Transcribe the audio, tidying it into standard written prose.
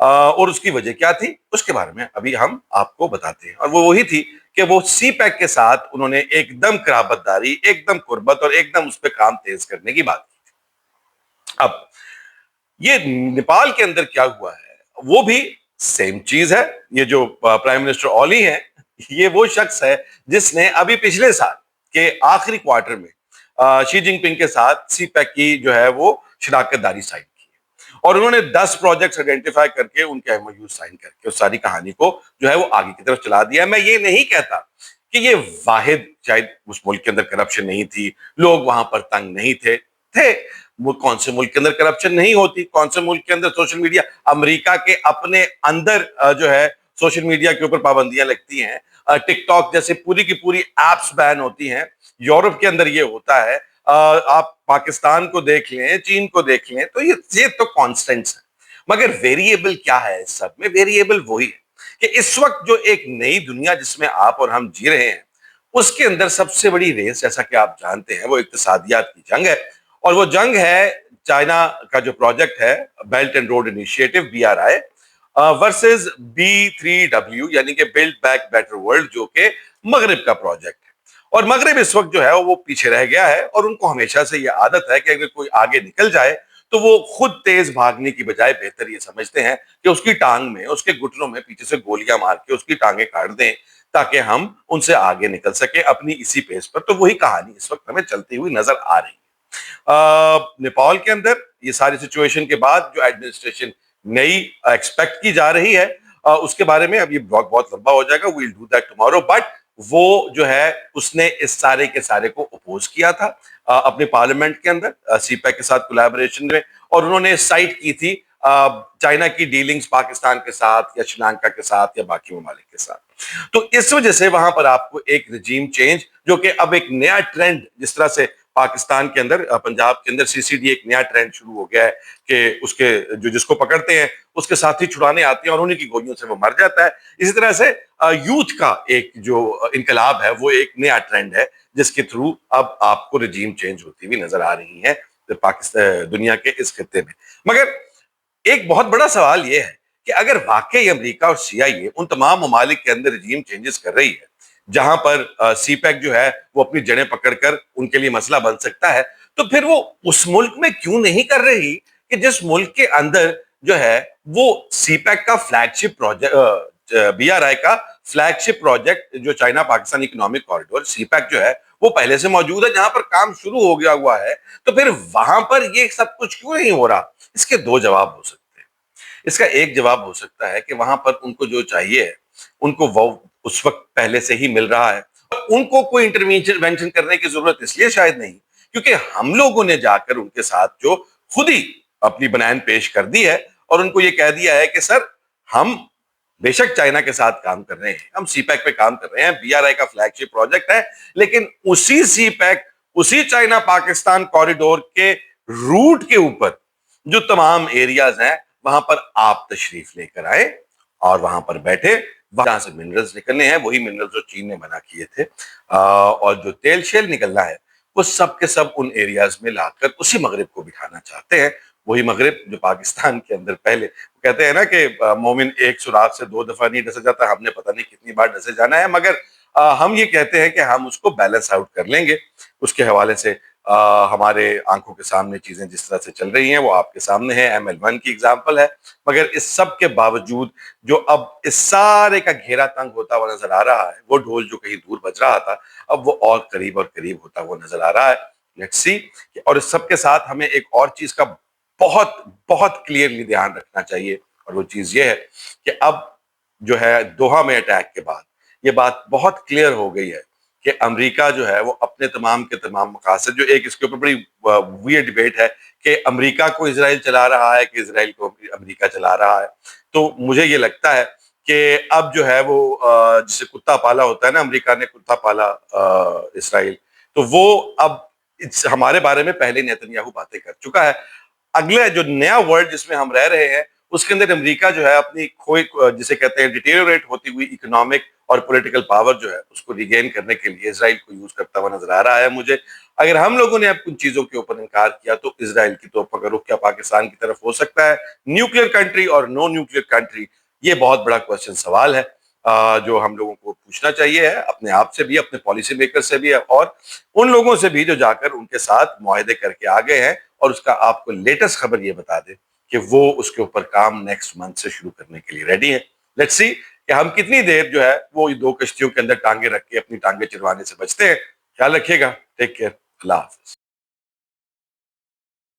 اور اس کی وجہ کیا تھی اس کے بارے میں ابھی ہم آپ کو بتاتے ہیں، اور وہ وہی تھی کہ وہ سی پیک کے ساتھ انہوں نے ایک دم قرابت داری، ایک دم قربت اور ایک دم اس پہ کام تیز کرنے کی بات کی تھی۔ اب یہ نیپال کے اندر کیا ہوا ہے وہ بھی سیم چیز ہے۔ یہ جو پرائم منسٹر اولی ہے یہ وہ شخص ہے جس نے ابھی پچھلے سال کے آخری کوارٹر میں شی جن پنگ کے ساتھ سی پیک کی جو ہے وہ شراکت داری سائن کی ہے، اور انہوں نے 10 پروجیکٹس آئیڈینٹیفائی کر کے ان کے ایم او یو سائن کر کے اس ساری کہانی کو جو ہے وہ آگے کی طرف چلا دیا ہے۔ میں یہ نہیں کہتا کہ یہ واحد، شاید اس ملک کے اندر کرپشن نہیں تھی، لوگ وہاں پر تنگ نہیں تھے، وہ کون سے ملک کے اندر کرپشن نہیں ہوتی، کون سے ملک کے اندر سوشل میڈیا، امریکہ کے اپنے اندر جو ہے سوشل میڈیا کے اوپر پابندیاں لگتی ہیں، ٹک ٹاک جیسے پوری کی پوری ایپس بین ہوتی ہیں، یورپ کے اندر یہ ہوتا ہے، آپ پاکستان کو دیکھ لیں، چین کو دیکھ لیں، تو یہ تو کانسٹنٹس ہیں۔ مگر ویریبل کیا ہے اس سب میں؟ ویریبل وہی ہے کہ اس وقت جو ایک نئی دنیا جس میں آپ اور ہم جی رہے ہیں اس کے اندر سب سے بڑی ریس جیسا کہ آپ جانتے ہیں وہ اقتصادیات کی جنگ ہے، اور وہ جنگ ہے چائنا کا جو پروجیکٹ ہے belt and road initiative BRI versus B3W یعنی کہ بلڈ بیک بیٹر ورلڈ، جو کہ مغرب کا پروجیکٹ ہے۔ اور مغرب اس وقت جو ہے وہ پیچھے رہ گیا ہے، اور ان کو ہمیشہ سے یہ عادت ہے کہ اگر کوئی آگے نکل جائے تو وہ خود تیز بھاگنے کی بجائے بہتر یہ سمجھتے ہیں کہ اس کی ٹانگ میں، اس کے گھٹنوں میں پیچھے سے گولیاں مار کے اس کی ٹانگیں کاٹ دیں تاکہ ہم ان سے آگے نکل سکیں اپنی اسی پیس پر۔ تو وہی کہانی اس وقت ہمیں چلتی ہوئی نظر آ رہی ہے۔ نیپال کے اندر یہ ساری سچویشن کے بعد جو ایڈمنسٹریشن نئی ایکسپیکٹ کی جا رہی ہے اس کے بارے میں اب یہ بلاگ بہت لمبا ہو جائے گا، we'll do that tomorrow، but وہ جو ہے اس نے اس سارے کے سارے کو اپوز کیا تھا اپنے پارلیمنٹ کے اندر سی پیک کے ساتھ کولیبریشن میں، اور انہوں نے سائٹ کی تھی چائنا کی ڈیلنگز پاکستان کے ساتھ یا شری لنکا کے ساتھ یا باقی ممالک کے ساتھ۔ تو اس وجہ سے وہاں پر آپ کو ایک رجیم چینج، جو کہ اب ایک نیا ٹرینڈ، جس طرح سے پاکستان کے اندر پنجاب کے اندر CCD ایک نیا ٹرینڈ شروع ہو گیا ہے کہ اس کے جو جس کو پکڑتے ہیں اس کے ساتھ ہی چھڑانے آتے ہیں اور انہیں کی گولیوں سے وہ مر جاتا ہے۔ اسی طرح سے یوتھ کا ایک جو انقلاب ہے وہ ایک نیا ٹرینڈ ہے جس کے تھرو اب آپ کو رجیم چینج ہوتی ہوئی نظر آ رہی ہے پاکستان دنیا کے اس خطے میں۔ مگر ایک بہت بڑا سوال یہ ہے کہ اگر واقعی امریکہ اور CIA ان تمام ممالک کے اندر رجیم چینجز کر رہی ہے جہاں پر سی پیک جو ہے وہ اپنی جڑیں پکڑ کر ان کے لیے مسئلہ بن سکتا ہے، تو پھر وہ اس ملک میں کیوں نہیں کر رہی کہ جس ملک کے اندر جو ہے وہ سی پیک کا فلیگ شپ پروجیکٹ، BRI کا فلیگ شپ پروجیکٹ جو چائنا پاکستان اکنامک کوریڈور سی پیک جو ہے وہ پہلے سے موجود ہے، جہاں پر کام شروع ہو گیا ہوا ہے، تو پھر وہاں پر یہ سب کچھ کیوں نہیں ہو رہا؟ اس کے دو جواب ہو سکتے ہیں۔ اس کا ایک جواب ہو سکتا ہے کہ وہاں پر ان کو جو چاہیے ان کو وہ اس وقت پہلے سے ہی مل رہا ہے، ان کو کوئی انٹرونشن کرنے کی ضرورت اس لیے شاید نہیں کیونکہ ہم لوگوں نے جا کر ان کے ساتھ جو خود ہی اپنی بنیان پیش کر دی ہے اور ان کو یہ کہہ دیا ہے کہ سر ہم بے شک چائنا کے ساتھ کام کر رہے ہیں، ہم سی پیک پہ کام کر رہے ہیں، BRI کا فلیگ شپ پروجیکٹ ہے، لیکن اسی سی پیک، اسی چائنا پاکستان کوریڈور کے روٹ کے اوپر جو تمام ایریاز ہیں وہاں پر آپ تشریف لے کر آئے اور وہاں پر بیٹھے، وہاں سے منرلز نکلنے ہیں، وہی منرلز جو چین نے منع کیے تھے، اور جو تیل شیل نکلنا ہے وہ سب کے سب ان ایریاز میں لا کر اسی مغرب کو بٹھانا چاہتے ہیں، وہی مغرب جو پاکستان کے اندر پہلے کہتے ہیں نا کہ مومن ایک سوراخ سے 2 دفعہ نہیں ڈسا جاتا، ہم نے پتہ نہیں کتنی بار ڈسے جانا ہے، مگر ہم یہ کہتے ہیں کہ ہم اس کو بیلنس آؤٹ کر لیں گے۔ اس کے حوالے سے ہمارے آنکھوں کے سامنے چیزیں جس طرح سے چل رہی ہیں وہ آپ کے سامنے ہیں، ML1 کی اگزامپل ہے، مگر اس سب کے باوجود جو اب اس سارے کا گھیرا تنگ ہوتا ہوا نظر آ رہا ہے، وہ ڈھول جو کہیں دور بج رہا تھا اب وہ اور قریب ہوتا ہوا نظر آ رہا ہے۔ لیٹس سی، اور اس سب کے ساتھ ہمیں ایک اور چیز کا بہت بہت کلیئرلی دھیان رکھنا چاہیے، اور وہ چیز یہ ہے کہ اب جو ہے دوحہ میں اٹیک کے بعد یہ بات بہت کلیئر ہو گئی ہے کہ امریکہ جو ہے وہ اپنے تمام کے تمام مقاصد، جو ایک اس کے اوپر بڑی ویئرڈ ڈبیٹ ہے کہ امریکہ کو اسرائیل چلا رہا ہے کہ اسرائیل کو امریکہ چلا رہا ہے، تو مجھے یہ لگتا ہے کہ اب جو ہے وہ جسے کتا پالا ہوتا ہے نا، امریکہ نے کتا پالا اسرائیل، تو وہ اب ہمارے بارے میں پہلے نیتن یاہو باتیں کر چکا ہے۔ اگلے جو نیا ورلڈ جس میں ہم رہ رہے ہیں اس کے اندر امریکہ جو ہے اپنی کھوئی جسے کہتے ہیں ڈیٹیریوریٹ ہوتی ہوئی اکنامک اور پولیٹیکل پاور جو ہے اس کو ریگین کرنے کے لیے اسرائیل کو یوز کرتا ہوا نظر آ رہا ہے مجھے. اگر ہم لوگوں نے اب کن چیزوں کے اوپر انکار کیا تو اسرائیل کی توفہ کا رخ کیا پاکستان کی طرف ہو سکتا ہے؟ نیوکلیر کنٹری اور نو نیوکلیر کنٹری، یہ بہت بڑا کوشچن سوال ہے جو ہم لوگوں کو پوچھنا چاہیے ہے، اپنے آپ سے بھی، اپنے پالیسی میکر سے بھی، اور ان لوگوں سے بھی جو جا کر ان کے ساتھ معاہدے کر کے آگے ہیں اور اس کا آپ کو لیٹسٹ خبر یہ بتا دے کہ وہ اس کے اوپر کام نیکسٹ منتھ سے شروع کرنے کے لیے ریڈی ہیں. لیٹس سی کہ ہم کتنی دیر جو ہے وہ دو کشتیوں کے اندر ٹانگیں رکھ کے اپنی ٹانگیں چروانے سے بچتے ہیں. خیال رکھیے گا. Take care. اللہ حافظ.